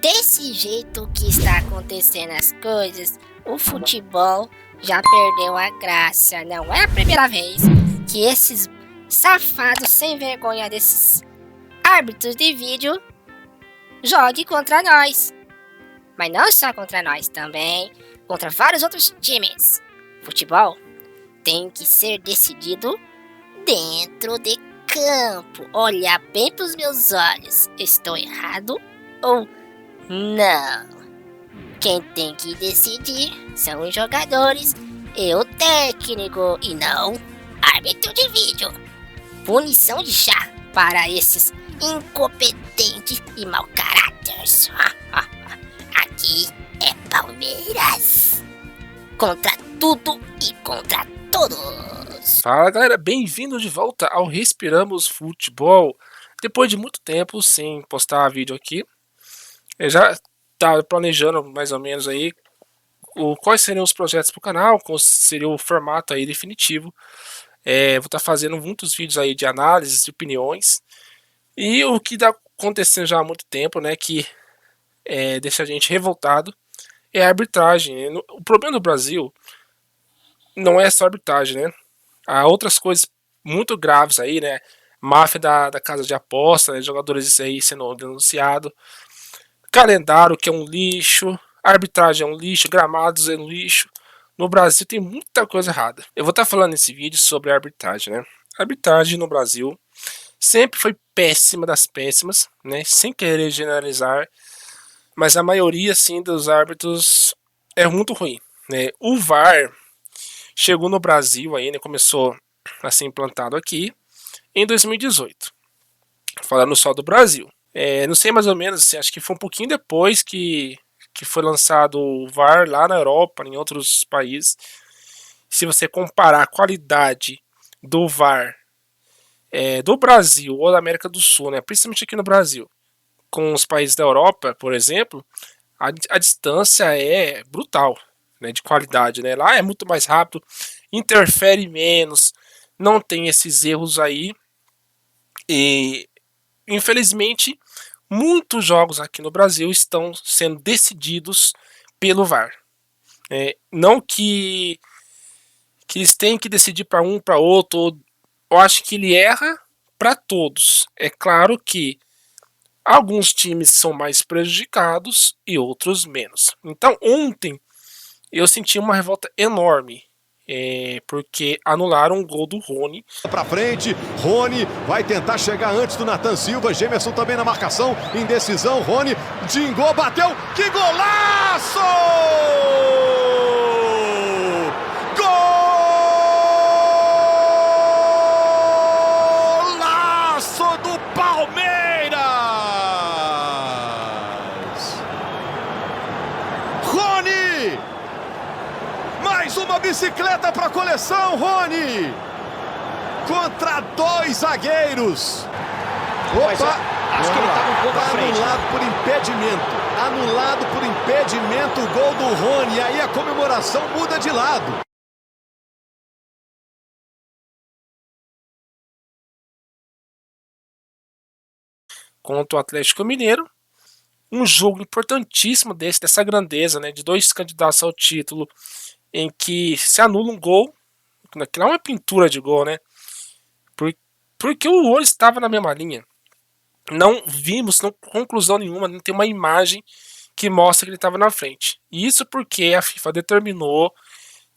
Desse jeito que está acontecendo as coisas, o futebol já perdeu a graça. Não é a primeira vez que esses safados sem vergonha desses árbitros de vídeo joguem contra nós. Mas não só contra nós, também contra vários outros times. Futebol tem que ser decidido dentro de campo. Olha bem pros meus olhos. Estou errado ou não? Quem tem que decidir são os jogadores e o técnico, e não árbitro de vídeo. Punição de chá para esses incompetentes e mau caráteres. Aqui é Palmeiras. Contra tudo e contra todos. Fala galera, bem-vindo de volta ao Respiramos Futebol. Depois de muito tempo sem postar vídeo aqui, eu já estava planejando mais ou menos aí quais seriam os projetos para o canal, qual seria o formato aí definitivo. Vou estar fazendo muitos vídeos aí de análises, de opiniões. E o que está acontecendo já há muito tempo, né, que deixa a gente revoltado, é a arbitragem. O problema do Brasil não é só a arbitragem, né? Há outras coisas muito graves aí, né? Máfia da casa de aposta, né? Jogadores aí sendo denunciados. Calendário que é um lixo. Arbitragem é um lixo. Gramados é um lixo. No Brasil tem muita coisa errada. Eu vou estar falando nesse vídeo sobre a arbitragem, né? A arbitragem no Brasil sempre foi péssima das péssimas, né? Sem querer generalizar. Mas a maioria, sim, dos árbitros é muito ruim, né? O VAR chegou no Brasil aí, né? Começou a ser implantado aqui em 2018. Falando só do Brasil. Não sei mais ou menos, assim, acho que foi um pouquinho depois que foi lançado o VAR lá na Europa, em outros países. Se você comparar a qualidade do VAR do Brasil ou da América do Sul, né? Principalmente aqui no Brasil, com os países da Europa, por exemplo, a distância é brutal, né, de qualidade, né? Lá é muito mais rápido, interfere menos, não tem esses erros aí. E infelizmente muitos jogos aqui no Brasil estão sendo decididos pelo VAR. Não que eles têm que decidir para um, para outro. Eu acho que ele erra para todos. É claro que alguns times são mais prejudicados e outros menos. Então ontem eu senti uma revolta enorme, porque anularam o gol do Rony. Pra frente, Rony vai tentar chegar antes do Nathan Silva, Gemerson também na marcação, indecisão, Rony, dingou, bateu, que golaço! Golaço do Palmeiras! Rony! Mais uma bicicleta para coleção, Rony! Contra dois zagueiros. Opa! Acho que ele estava um pouco à frente. Anulado por impedimento. Anulado por impedimento o gol do Rony. E aí a comemoração muda de lado. Contra o Atlético Mineiro. Um jogo importantíssimo dessa grandeza, né, de dois candidatos ao título, em que se anula um gol, que não é uma pintura de gol, né? Porque o olho estava na mesma linha. Não vimos conclusão nenhuma, não tem uma imagem que mostra que ele estava na frente. Isso porque a FIFA determinou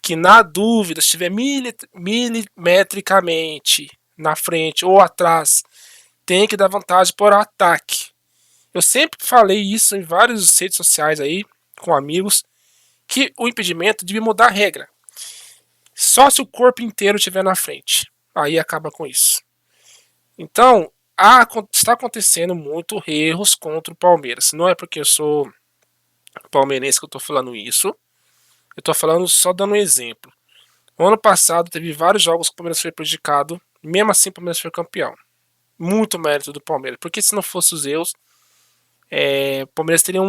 que, na dúvida, se estiver milimetricamente na frente ou atrás, tem que dar vantagem por ataque. Eu sempre falei isso em várias redes sociais aí, com amigos, que o impedimento devia mudar a regra. Só se o corpo inteiro estiver na frente. Aí acaba com isso. Então, está acontecendo muito erros contra o Palmeiras. Não é porque eu sou palmeirense que eu estou falando isso. Eu estou falando só dando um exemplo. No ano passado teve vários jogos que o Palmeiras foi prejudicado. Mesmo assim o Palmeiras foi campeão. Muito mérito do Palmeiras. Porque se não fosse os erros, o Palmeiras teria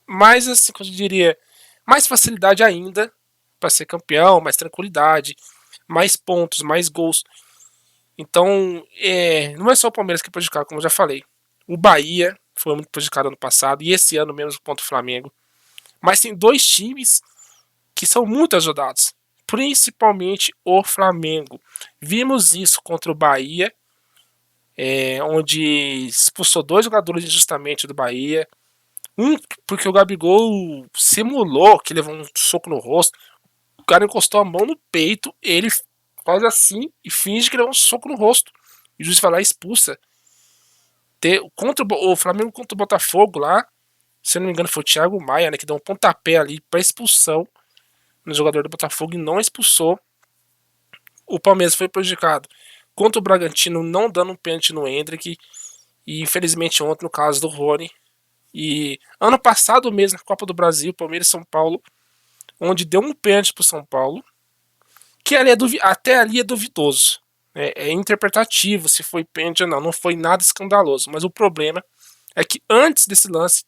mais, assim, como eu diria, mais facilidade ainda para ser campeão, mais tranquilidade, mais pontos, mais gols. Então, não é só o Palmeiras que é prejudicado, como eu já falei. O Bahia foi muito prejudicado ano passado e esse ano mesmo contra o Flamengo. Mas tem dois times que são muito ajudados, principalmente o Flamengo. Vimos isso contra o Bahia, onde expulsou 2 jogadores injustamente do Bahia. Um porque o Gabigol simulou que levou um soco no rosto. O cara encostou a mão no peito, ele faz assim e finge que levou um soco no rosto. E o juiz vai lá e expulsa. Contra o Flamengo contra o Botafogo lá, se eu não me engano foi o Thiago Maia, né, que deu um pontapé ali para expulsão no jogador do Botafogo e não expulsou. O Palmeiras foi prejudicado contra o Bragantino, não dando um pênalti no Endrick. E infelizmente ontem no caso do Rony. E ano passado mesmo, na Copa do Brasil, Palmeiras e São Paulo, onde deu um pênalti pro São Paulo, que ali até ali é duvidoso. É interpretativo se foi pênalti ou não. Não foi nada escandaloso. Mas o problema é que antes desse lance,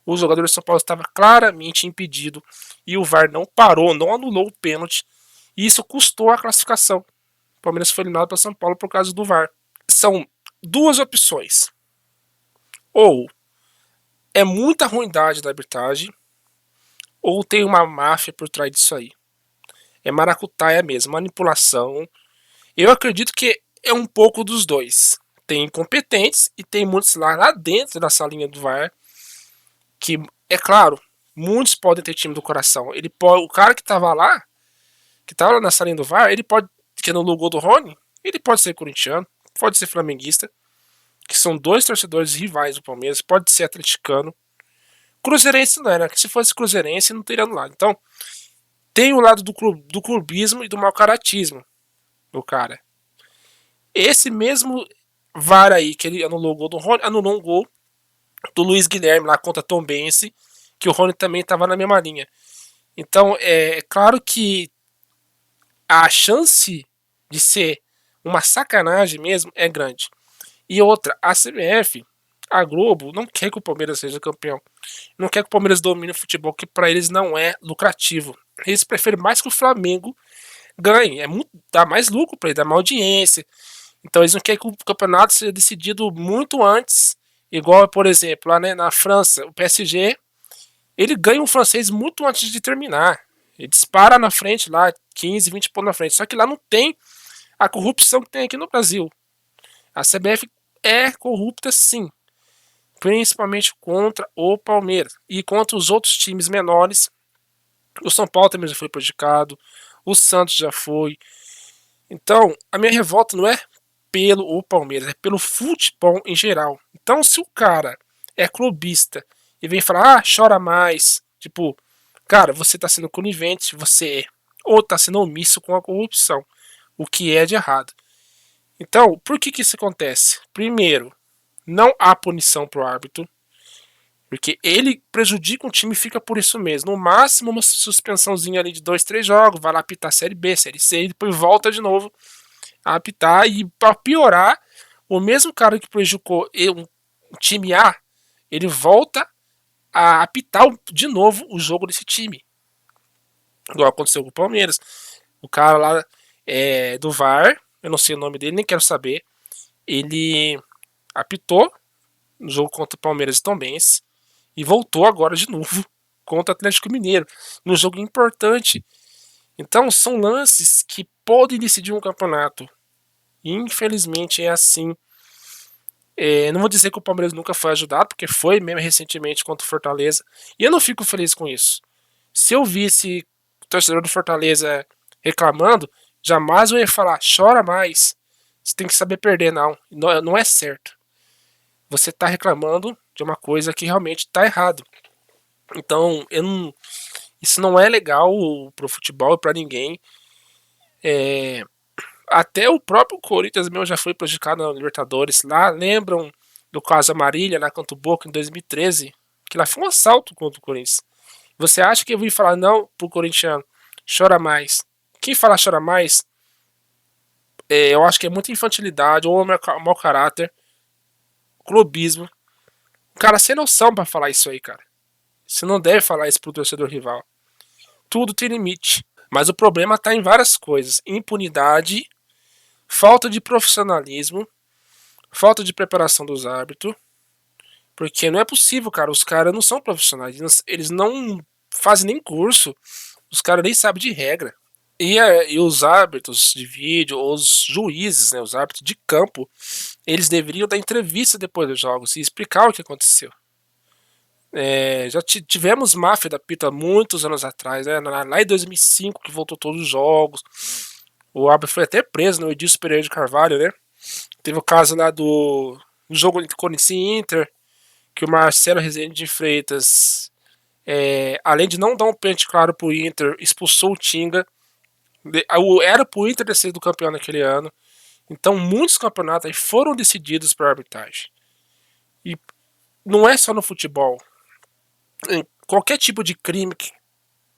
o jogador de São Paulo estava claramente impedido e o VAR não parou, não anulou o pênalti. E isso custou a classificação. O Palmeiras foi eliminado para São Paulo por causa do VAR. São duas opções. Ou é muita ruindade da arbitragem, ou tem uma máfia por trás disso aí. É maracutaia mesmo, manipulação. Eu acredito que é um pouco dos dois. Tem incompetentes e tem muitos lá dentro da salinha do VAR que, é claro, muitos podem ter time do coração. O cara que tava lá na salinha do VAR, ele pode, que no logo do Rony, ele pode ser corintiano, pode ser flamenguista, que são dois torcedores rivais do Palmeiras, pode ser atleticano. Cruzeirense não era, que se fosse cruzeirense não teria anulado. Então, tem o lado do clubismo e do mau caratismo do cara. Esse mesmo VAR aí, que ele anulou o gol do Rony, anulou um gol do Luiz Guilherme lá contra Tombense, que o Rony também estava na mesma linha. Então, é claro que a chance de ser uma sacanagem mesmo é grande. E outra, a CBF, a Globo, não quer que o Palmeiras seja campeão. Não quer que o Palmeiras domine o futebol, que para eles não é lucrativo. Eles preferem mais que o Flamengo ganhe. Dá mais lucro para eles, dá mais audiência. Então eles não querem que o campeonato seja decidido muito antes. Igual, por exemplo, lá, né, na França, o PSG, ele ganha um francês muito antes de terminar. Ele dispara na frente lá, 15, 20 pontos na frente. Só que lá não tem a corrupção que tem aqui no Brasil. A CBF é corrupta sim, principalmente contra o Palmeiras e contra os outros times menores. O São Paulo também já foi prejudicado, o Santos já foi. Então, a minha revolta não é pelo Palmeiras, é pelo futebol em geral. Então, se o cara é clubista e vem falar, chora mais, tipo, cara, você tá sendo conivente, você ou tá sendo omisso com a corrupção, o que é de errado. Então, por que isso acontece? Primeiro, não há punição pro árbitro, porque ele prejudica o time e fica por isso mesmo. No máximo, uma suspensãozinha ali de 2, 3 jogos, vai lá apitar Série B, Série C, e depois volta de novo a apitar. E para piorar, o mesmo cara que prejudicou um time A, ele volta a apitar de novo o jogo desse time. Igual aconteceu com o Palmeiras. O cara lá do VAR, eu não sei o nome dele, nem quero saber, ele apitou no jogo contra o Palmeiras e Tombense e voltou agora de novo contra o Atlético Mineiro, num jogo importante. Então são lances que podem decidir um campeonato. Infelizmente é assim. Não vou dizer que o Palmeiras nunca foi ajudado, porque foi mesmo recentemente contra o Fortaleza, e eu não fico feliz com isso. Se eu visse o torcedor do Fortaleza reclamando, jamais eu ia falar, chora mais, você tem que saber perder, não é certo. Você está reclamando de uma coisa que realmente está errado. Então, isso não é legal pro futebol e para ninguém. Até o próprio Corinthians mesmo já foi prejudicado na Libertadores. Lá, lembram do caso Amarília, lá contra o Boca em 2013? Que lá foi um assalto contra o Corinthians. Você acha que eu vou falar não pro corintiano? Chora mais. Quem fala chora mais, eu acho que é muita infantilidade ou mau caráter, clubismo. O cara sem noção pra falar isso aí, cara. Você não deve falar isso pro torcedor rival. Tudo tem limite. Mas o problema tá em várias coisas. Impunidade, falta de profissionalismo, falta de preparação dos árbitros Porque não é possível, cara. Os caras não são profissionais. Eles não fazem nem curso. Os caras nem sabem de regra. E os árbitros de vídeo, os juízes, né, os árbitros de campo, eles deveriam dar entrevista depois dos jogos e explicar o que aconteceu. Já tivemos máfia da pita muitos anos atrás, né, lá em 2005, que voltou todos os jogos. O árbitro foi até preso, né, o Edilson Pereira de Carvalho, né. Teve o caso lá do jogo entre Corinthians e Inter, que o Marcelo Rezende de Freitas, além de não dar um pênalti claro pro Inter, expulsou o Tinga. Era pro Inter ter sido campeão naquele ano. Então muitos campeonatos aí foram decididos por arbitragem. E não é só no futebol. Em qualquer tipo de crime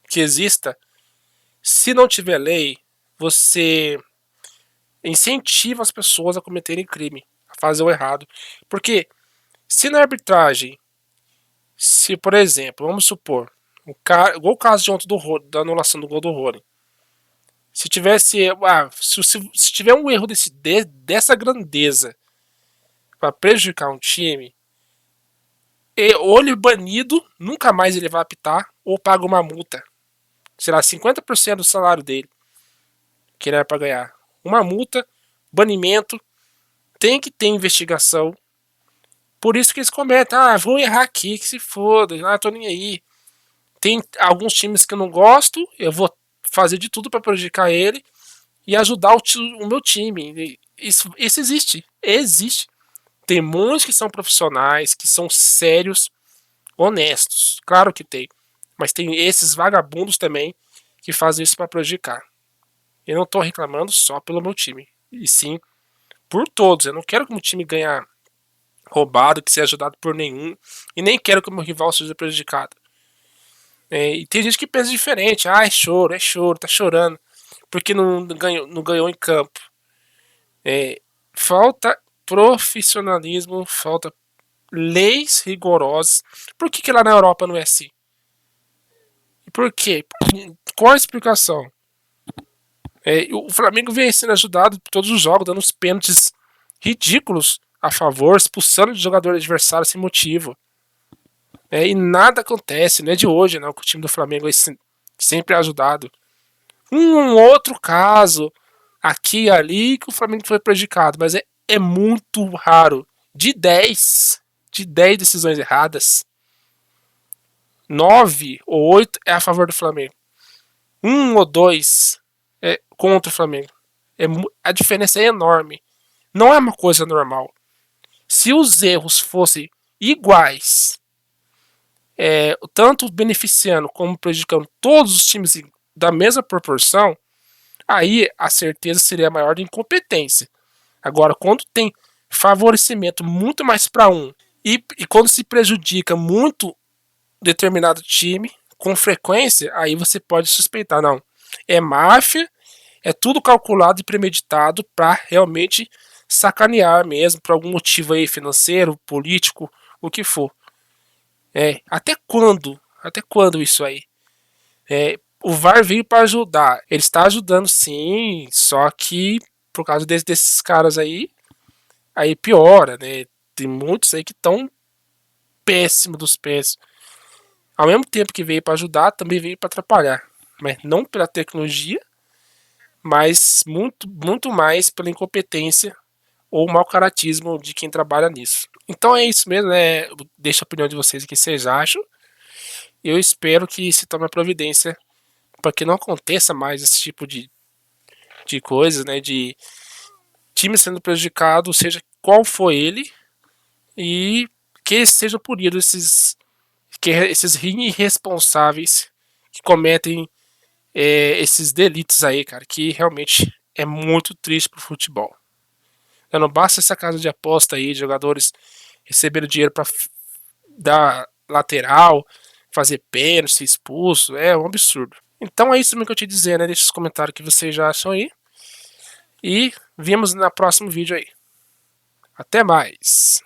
que exista, se não tiver lei, você incentiva as pessoas a cometerem crime, a fazer o errado. Porque se na arbitragem, se por exemplo, vamos supor, igual o caso de ontem da anulação do gol do Rony, se tiver um erro dessa grandeza para prejudicar um time, ou ele é banido, nunca mais ele vai apitar, ou paga uma multa. Será 50% do salário dele, que ele era para ganhar. Uma multa, banimento, tem que ter investigação. Por isso que eles cometem, vou errar aqui, que se foda, tô nem aí. Tem alguns times que eu não gosto, eu vou fazer de tudo para prejudicar ele e ajudar o meu time. Isso existe. Existe. Tem muitos que são profissionais, que são sérios, honestos. Claro que tem. Mas tem esses vagabundos também que fazem isso para prejudicar. Eu não tô reclamando só pelo meu time. E sim por todos. Eu não quero que o meu time ganhe roubado, que seja ajudado por nenhum. E nem quero que o meu rival seja prejudicado. E tem gente que pensa diferente. É choro, tá chorando. Porque não ganhou em campo. Falta profissionalismo, falta leis rigorosas. Por que lá na Europa não é assim? E por quê? Qual a explicação? O Flamengo vem sendo ajudado por todos os jogos, dando uns pênaltis ridículos a favor, expulsando o jogador adversário sem motivo. E nada acontece, não é de hoje, não, que o time do Flamengo é sempre ajudado. Um outro caso, aqui e ali, que o Flamengo foi prejudicado, mas é muito raro. De 10 decisões erradas, 9 ou 8 é a favor do Flamengo. 1 ou 2 é contra o Flamengo. A diferença é enorme. Não é uma coisa normal. Se os erros fossem iguais, tanto beneficiando como prejudicando todos os times da mesma proporção, aí a certeza seria maior de incompetência. Agora, quando tem favorecimento muito mais para um e quando se prejudica muito determinado time com frequência, aí você pode suspeitar, não, é máfia, é tudo calculado e premeditado para realmente sacanear mesmo, por algum motivo aí financeiro, político, o que for. Até quando? Até quando isso aí? O VAR veio para ajudar. Ele está ajudando sim, só que por causa desses caras aí piora, né? Tem muitos aí que estão péssimo dos péssimos. Ao mesmo tempo que veio para ajudar, também veio para atrapalhar. Mas não pela tecnologia, mas muito mais pela incompetência ou mau caratismo de quem trabalha nisso. Então é isso mesmo, né? Deixa a opinião de vocês, o que vocês acham. Eu espero que se tome a providência para que não aconteça mais esse tipo de coisas, né? De time sendo prejudicado, seja qual for ele, e que sejam punidos esses irresponsáveis que cometem esses delitos aí, cara, que realmente é muito triste pro futebol. Não basta essa casa de aposta aí, de jogadores receberem dinheiro para dar lateral, fazer pênalti, ser expulso, é um absurdo. Então é isso mesmo que eu te dizer, né? Deixa os comentários que vocês já acham aí. E vemos no próximo vídeo aí. Até mais!